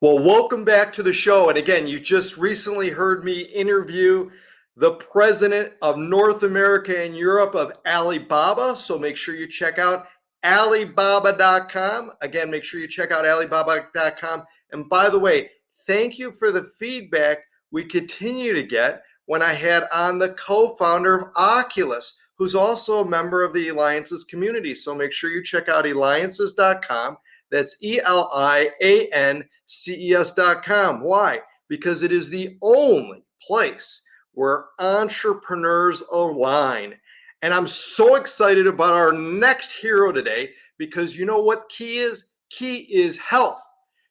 Well, welcome back to the show. And again, you just recently heard me interview the president of North America and Europe of Alibaba. So make sure you check out Alibaba.com. Again, make sure you check out Alibaba.com. And by the way, thank you for the feedback we continue to get when I had on the co founder of Oculus, who's also a member of the Eliances community. So make sure you check out Eliances.com. That's Eliances.com. Why? Because it is the only place where entrepreneurs align. And I'm so excited about our next hero today because you know what key is? Key is health.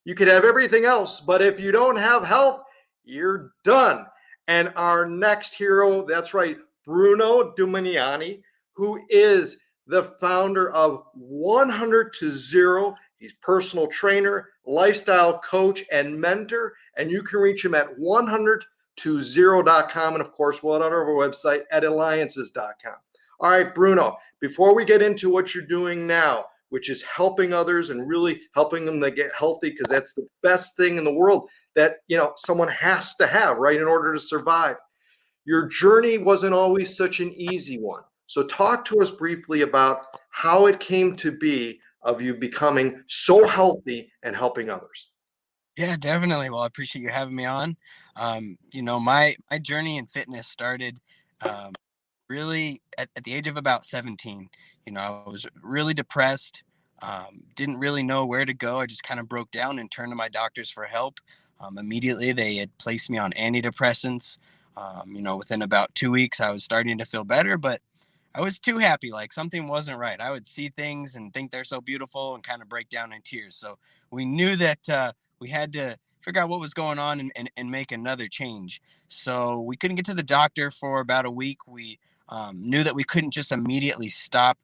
You could have everything else, but if you don't have health, you're done. And our next hero, that's right, Bruno Dominianni, who is the founder of 100 to 0. He's personal trainer, lifestyle coach, and mentor. And you can reach him at 100to0.com. And of course, we'll on our website at Eliances.com. All right, Bruno, before we get into what you're doing now, which is helping others and really helping them to get healthy, because that's the best thing in the world that someone has to have, right, in order to survive. Your journey wasn't always such an easy one. So talk to us briefly about how it came to be of you becoming so healthy and helping others. Yeah, definitely. Well, I appreciate you having me on. My journey in fitness started um, really at the age of about 17. I was really depressed, didn't really know where to go. I just kind of broke down and turned to my doctors for help. Immediately, they had placed me on antidepressants. Within about 2 weeks, I was starting to feel better, but I was too happy. Like something wasn't right. I would see things and think they're so beautiful and kind of break down in tears. So we knew that we had to figure out what was going on and make another change. So we couldn't get to the doctor for about a week. We knew that we couldn't just immediately stop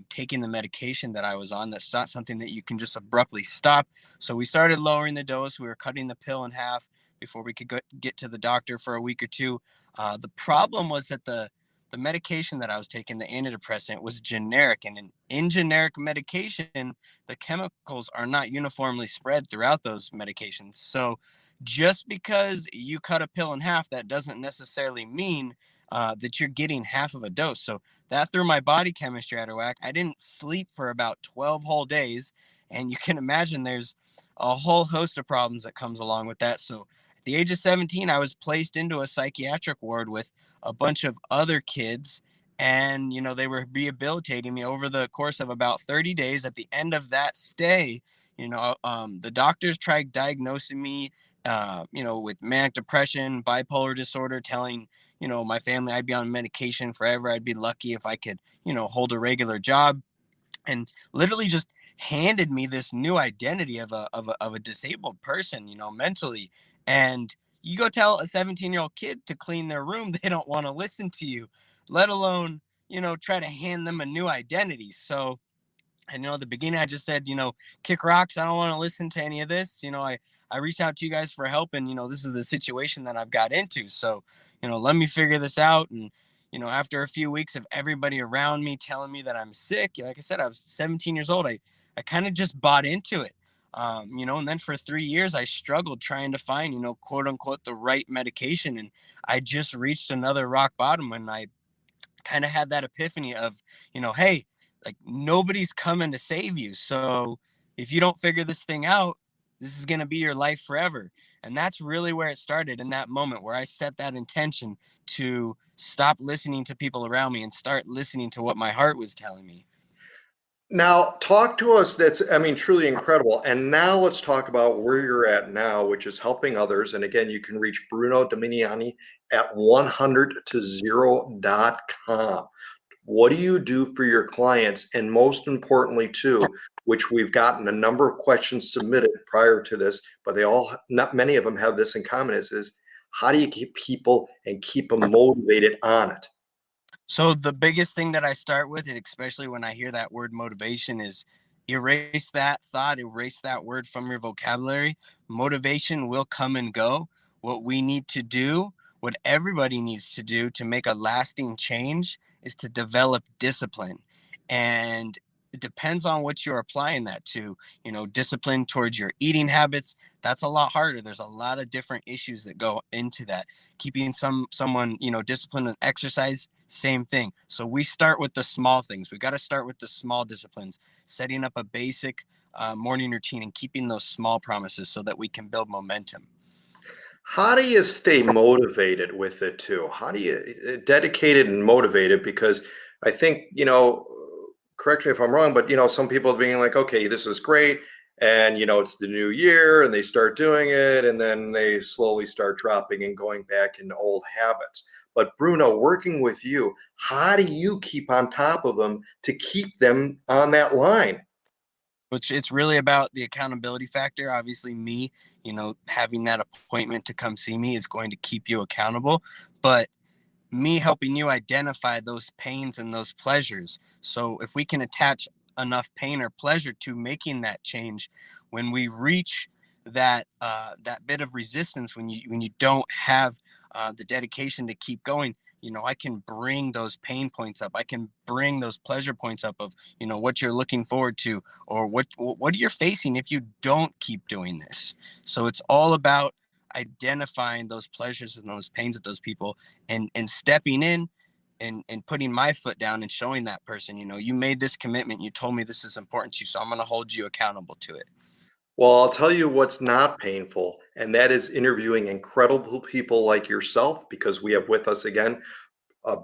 taking the medication that I was on. That's not something that you can just abruptly stop. So we started lowering the dose. We were cutting the pill in half before we could get to the doctor for a week or two. The problem was that the medication that I was taking, the antidepressant, was generic. And in generic medication, the chemicals are not uniformly spread throughout those medications. So just because you cut a pill in half, that doesn't necessarily mean that you're getting half of a dose. So that threw my body chemistry out of whack. I didn't sleep for about 12 whole days. And you can imagine there's a whole host of problems that comes along with that. So at the age of 17, I was placed into a psychiatric ward with a bunch of other kids, and they were rehabilitating me over the course of about 30 days. At the end of that stay, the doctors tried diagnosing me with manic depression, bipolar disorder, telling my family I'd be on medication forever. I'd be lucky if I could hold a regular job, and literally just handed me this new identity of a disabled person, mentally. And you go tell a 17-year-old kid to clean their room, they don't want to listen to you, let alone, try to hand them a new identity. So, and at the beginning, I just said, kick rocks. I don't want to listen to any of this. I reached out to you guys for help, and, this is the situation that I've got into. So, let me figure this out. And, after a few weeks of everybody around me telling me that I'm sick, like I said, I was 17 years old. I kind of just bought into it. And then for 3 years, I struggled trying to find, quote unquote, the right medication. And I just reached another rock bottom when I kind of had that epiphany of, hey, like nobody's coming to save you. So if you don't figure this thing out, this is going to be your life forever. And that's really where it started, in that moment where I set that intention to stop listening to people around me and start listening to what my heart was telling me. Now, talk to us. That's, I mean, truly incredible. And now let's talk about where you're at now, which is helping others. And again, you can reach Bruno Dominianni at 100to0.com. What do you do for your clients? And most importantly, too, which we've gotten a number of questions submitted prior to this, but they all, not many of them have this in common, is how do you keep people and keep them motivated on it? So the biggest thing that I start with, and especially when I hear that word motivation, is erase that thought, erase that word from your vocabulary. Motivation will come and go. What we need to do, what everybody needs to do to make a lasting change, is to develop discipline. And it depends on what you're applying that to. Discipline towards your eating habits, that's a lot harder. There's a lot of different issues that go into that. Keeping someone disciplined with exercise, same thing. So we start with the small things. We got to start with the small disciplines, setting up a basic morning routine and keeping those small promises so that we can build momentum. How do you stay motivated with it too? How do you dedicated and motivated? Because I think, correct me if I'm wrong, but some people being like, okay, this is great. And it's the new year and they start doing it and then they slowly start dropping and going back into old habits. But Bruno, working with you, how do you keep on top of them to keep them on that line? Which it's really about the accountability factor. Obviously, me, having that appointment to come see me is going to keep you accountable. But me helping you identify those pains and those pleasures. So if we can attach enough pain or pleasure to making that change, when we reach that bit of resistance, when you don't have the dedication to keep going, I can bring those pain points up. I can bring those pleasure points up of what you're looking forward to, or what you're facing if you don't keep doing this. So it's all about identifying those pleasures and those pains of those people, and stepping in and putting my foot down and showing that person, you made this commitment, you told me this is important to you, so I'm going to hold you accountable to it. Well, I'll tell you what's not painful, and that is interviewing incredible people like yourself, because we have with us again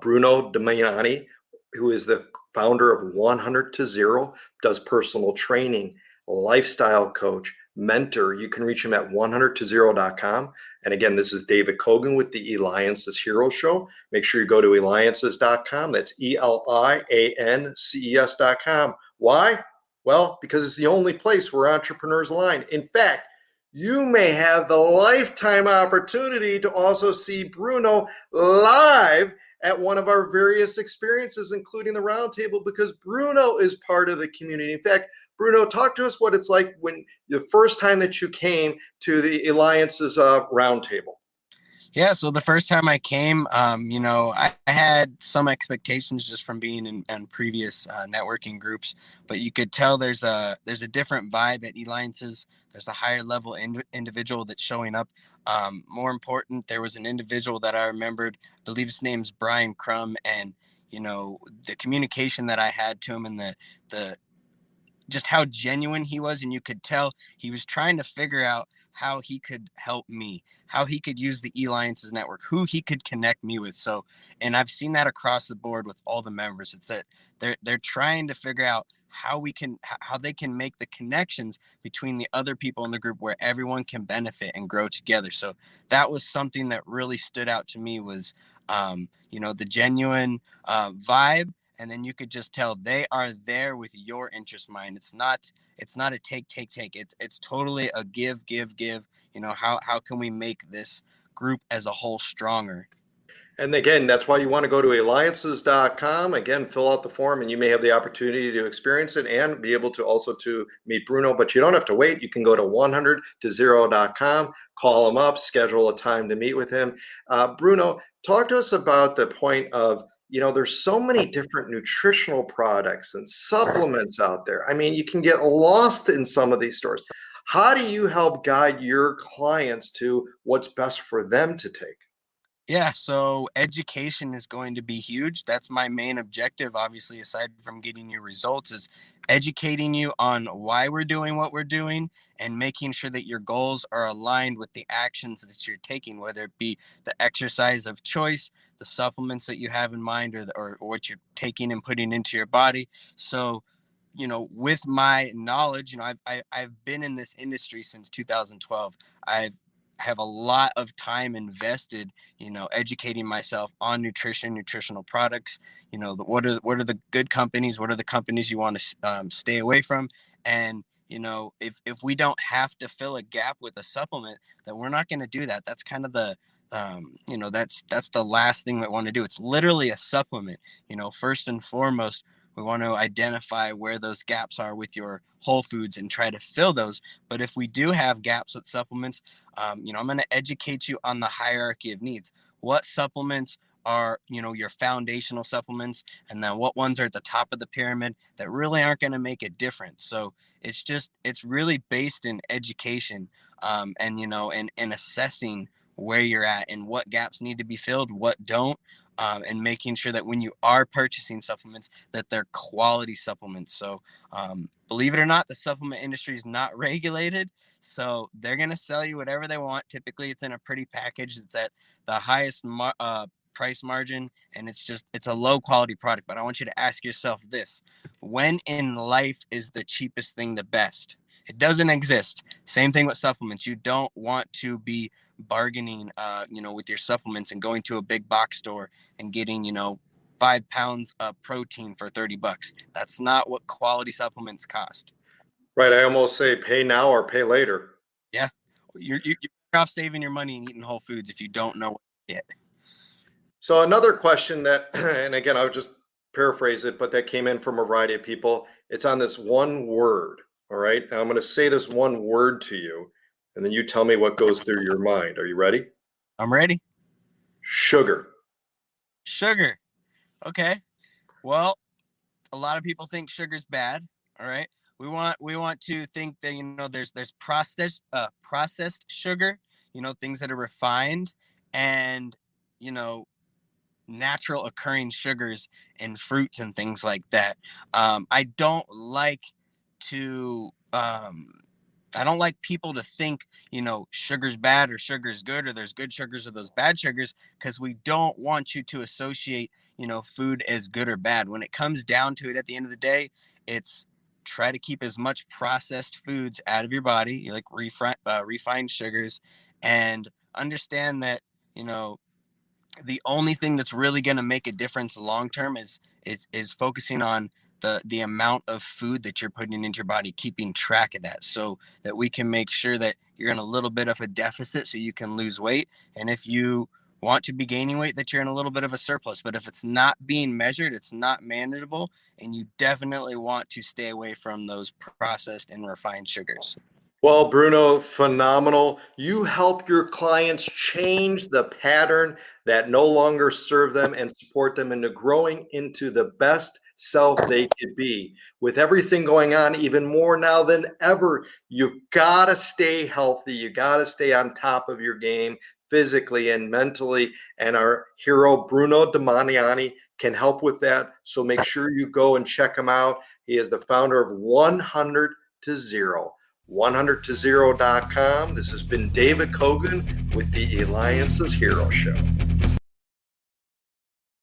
Bruno Dominianni, who is the founder of 100 to Zero, does personal training, lifestyle coach, mentor. You can reach him at 100to0.com. And again, this is David Kogan with the Eliances Hero Show. Make sure you go to Eliances.com. That's Eliances.com. Why? Well, because it's the only place where entrepreneurs align. In fact, you may have the lifetime opportunity to also see Bruno live at one of our various experiences, including the roundtable, because Bruno is part of the community. In fact, Bruno, talk to us what it's like when the first time that you came to the Eliances roundtable. Yeah, so the first time I came, I had some expectations just from being in previous networking groups, but you could tell there's a different vibe at Eliances. There's a higher level individual that's showing up. More important, there was an individual that I remembered, I believe his name's Brian Crum, and the communication that I had to him, and the just how genuine he was, and you could tell he was trying to figure out how he could help me, how he could use the Eliances network, who he could connect me with. So, and I've seen that across the board with all the members. It's that they're trying to figure out how they can make the connections between the other people in the group where everyone can benefit and grow together. So that was something that really stood out to me, was the genuine vibe, and then you could just tell they are there with your interest mind. It's not a take. It's totally a give. How can we make this group as a whole stronger? And again, that's why you want to go to Eliances.com. Again, fill out the form and you may have the opportunity to experience it and be able to also to meet Bruno, but you don't have to wait. You can go to 100to0.com, call him up, schedule a time to meet with him. Bruno, talk to us about the point of, there's so many different nutritional products and supplements out there. I mean, you can get lost in some of these stores. How do you help guide your clients to what's best for them to take? Yeah, so education is going to be huge. That's my main objective, obviously, aside from getting you results, is educating you on why we're doing what we're doing, and making sure that your goals are aligned with the actions that you're taking, whether it be the exercise of choice, the supplements that you have in mind, or what you're taking and putting into your body. So, with my knowledge, I've been in this industry since 2012. I have a lot of time invested, educating myself on nutritional products. What are the good companies? What are the companies you want to stay away from? And if we don't have to fill a gap with a supplement, then we're not going to do that. That's kind of that's the last thing we want to do. It's literally a supplement. First and foremost, we want to identify where those gaps are with your whole foods and try to fill those. But if we do have gaps with supplements, I'm going to educate you on the hierarchy of needs. What supplements are, your foundational supplements, and then what ones are at the top of the pyramid that really aren't going to make a difference. So it's really based in education, and, and assessing where you're at and what gaps need to be filled, what don't, and making sure that when you are purchasing supplements, that they're quality supplements. So believe it or not, the supplement industry is not regulated. So they're going to sell you whatever they want. Typically, it's in a pretty package that's at the highest price margin, and it's a low quality product. But I want you to ask yourself this: when in life is the cheapest thing the best? It doesn't exist. Same thing with supplements. You don't want to be bargaining, with your supplements and going to a big box store and getting, 5 pounds of protein for $30. That's not what quality supplements cost. Right. I almost say pay now or pay later. Yeah. You're better off saving your money and eating whole foods if you don't know what to get. So another question that, and again, I'll just paraphrase it, but that came in from a variety of people. It's on this one word. All right. Now I'm going to say this one word to you, and then you tell me what goes through your mind. Are you ready? I'm ready. Sugar. Sugar. Okay. Well, a lot of people think sugar's bad. All right. We want to think that, there's processed sugar, things that are refined, and, natural occurring sugars in fruits and things like that. I don't like to I don't like people to think, sugar's bad or sugar's good, or there's good sugars or those bad sugars, because we don't want you to associate, food as good or bad. When it comes down to it, at the end of the day, it's try to keep as much processed foods out of your body, like refined sugars, and understand that, the only thing that's really going to make a difference long term is focusing on the amount of food that you're putting into your body, keeping track of that, so that we can make sure that you're in a little bit of a deficit so you can lose weight, and if you want to be gaining weight, that you're in a little bit of a surplus. But if it's not being measured, it's not manageable, and you definitely want to stay away from those processed and refined sugars. Well, Bruno, phenomenal. You help your clients change the pattern that no longer serve them and support them into growing into the best self they could be. With everything going on, even more now than ever, you've got to stay healthy. You got to stay on top of your game physically and mentally. And our hero, Bruno Dominianni, can help with that. So make sure you go and check him out. He is the founder of 100 to 0. 100to0.com. This has been David Kogan with the Eliances Hero Show.